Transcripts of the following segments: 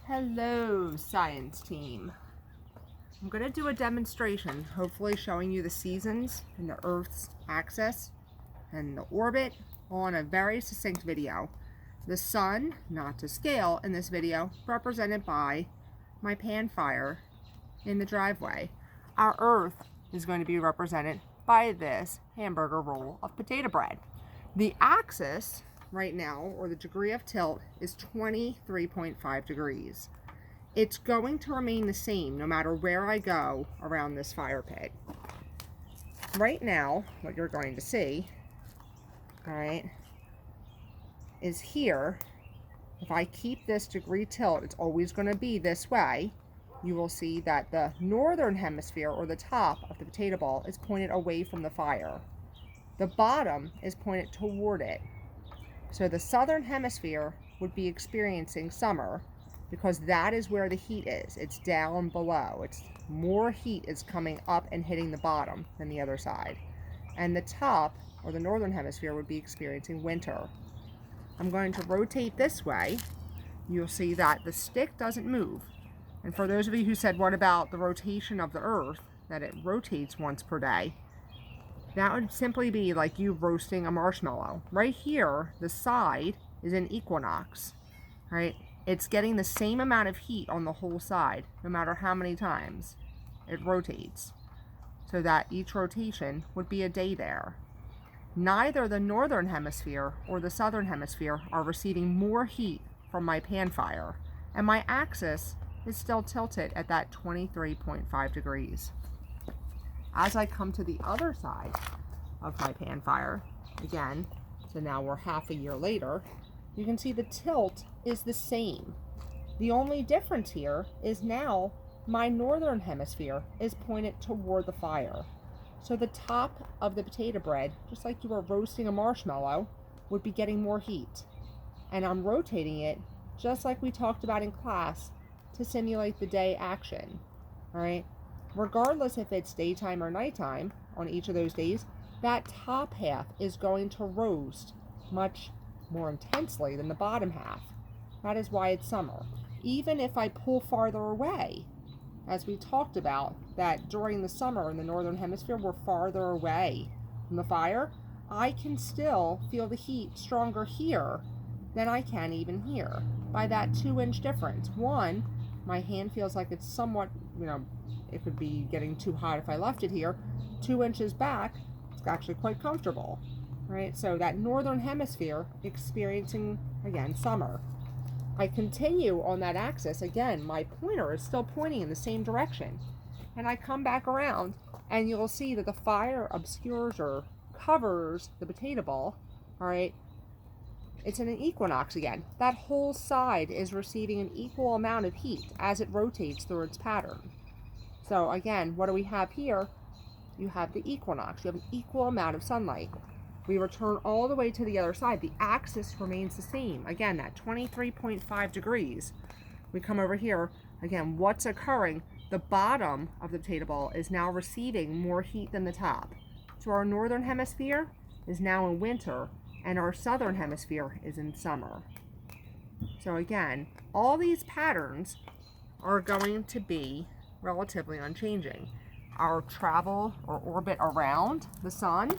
Hello, science team. I'm going to do a demonstration, hopefully showing you the seasons and the Earth's axis and the orbit on a very succinct video. The sun, not to scale in this video, represented by my pan fire in the driveway. Our Earth is going to be represented by this hamburger roll of potato bread. The axis right now, or the degree of tilt, is 23.5 degrees. It's going to remain the same no matter where I go around this fire pit. Right now, what you're going to see, all right, is here, if I keep this degree tilt, it's always going to be this way. You will see that the northern hemisphere, or the top of the potato ball, is pointed away from the fire. The bottom is pointed toward it. So the southern hemisphere would be experiencing summer because that is where the heat is. It's down below. It's more heat is coming up and hitting the bottom than the other side. And the top, or the northern hemisphere, would be experiencing winter. I'm going to rotate this way. You'll see that the stick doesn't move. And for those of you who said, what about the rotation of the Earth, that it rotates once per day? That would simply be like you roasting a marshmallow. Right here, the side is an equinox, right? It's getting the same amount of heat on the whole side, no matter how many times it rotates. So that each rotation would be a day there. Neither the northern hemisphere or the southern hemisphere are receiving more heat from my pan fire, and my axis is still tilted at that 23.5 degrees. As I come to the other side of my pan fire, again, so now we're half a year later, you can see the tilt is the same. The only difference here is now my northern hemisphere is pointed toward the fire. So the top of the potato bread, just like you were roasting a marshmallow, would be getting more heat. And I'm rotating it, just like we talked about in class, to simulate the day action, all right? Regardless if it's daytime or nighttime on each of those days, that top half is going to roast much more intensely than the bottom half. That is why it's summer. Even if I pull farther away, as we talked about, that during the summer in the northern hemisphere we're farther away from the fire, I can still feel the heat stronger here than I can even here by that 2-inch difference. One, my hand feels like it's somewhat, it could be getting too hot if I left it here. 2 inches back, it's actually quite comfortable, right? So that northern hemisphere experiencing, again, summer. I continue on that axis. Again, my pointer is still pointing in the same direction. And I come back around, and you'll see that the fire obscures or covers the potato ball, all right? It's in an equinox again. That whole side is receiving an equal amount of heat as it rotates through its pattern. So again, what do we have here? You have the equinox. You have an equal amount of sunlight. We return all the way to the other side. The axis remains the same. Again, that 23.5 degrees. We come over here. Again, what's occurring? The bottom of the potato ball is now receiving more heat than the top. So our northern hemisphere is now in winter, and our southern hemisphere is in summer. So again, all these patterns are going to be relatively unchanging. Our travel or orbit around the sun,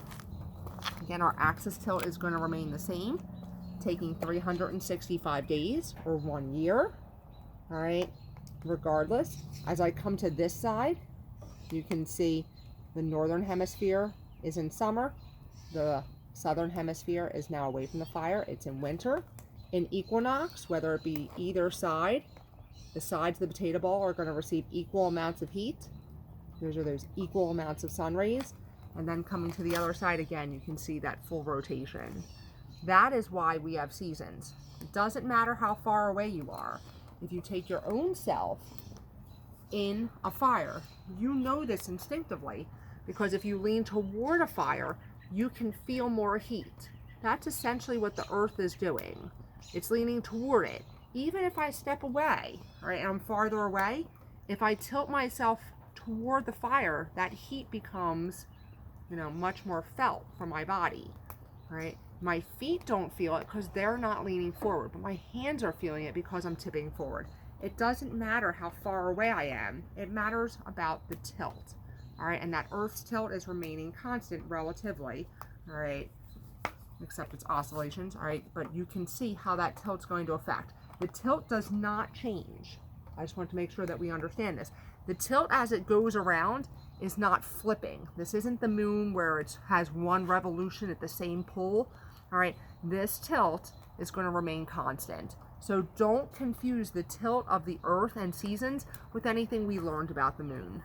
again, our axis tilt is going to remain the same, taking 365 days or 1 year, all right, regardless. As I come to this side, you can see the northern hemisphere is in summer, the southern hemisphere is now away from the fire. It's in winter. In equinox, whether it be either side, the sides of the potato ball are going to receive equal amounts of heat. Those are those equal amounts of sun rays. And then coming to the other side again, you can see that full rotation. That is why we have seasons. It doesn't matter how far away you are. If you take your own self in a fire, you know this instinctively, because if you lean toward a fire, you can feel more heat. That's essentially what the Earth is doing. It's leaning toward it. Even if I step away, right, and I'm farther away, if I tilt myself toward the fire, that heat becomes, much more felt from my body, right? My feet don't feel it because they're not leaning forward, but my hands are feeling it because I'm tipping forward. it doesn't matter how far away I am. It matters about the tilt. All right, and that Earth's tilt is remaining constant relatively. All right, except its oscillations. All right, but you can see how that tilt's going to affect. The tilt does not change. I just want to make sure that we understand this. The tilt as it goes around is not flipping. This isn't the moon where it has one revolution at the same pole. All right, this tilt is going to remain constant. So don't confuse the tilt of the Earth and seasons with anything we learned about the moon.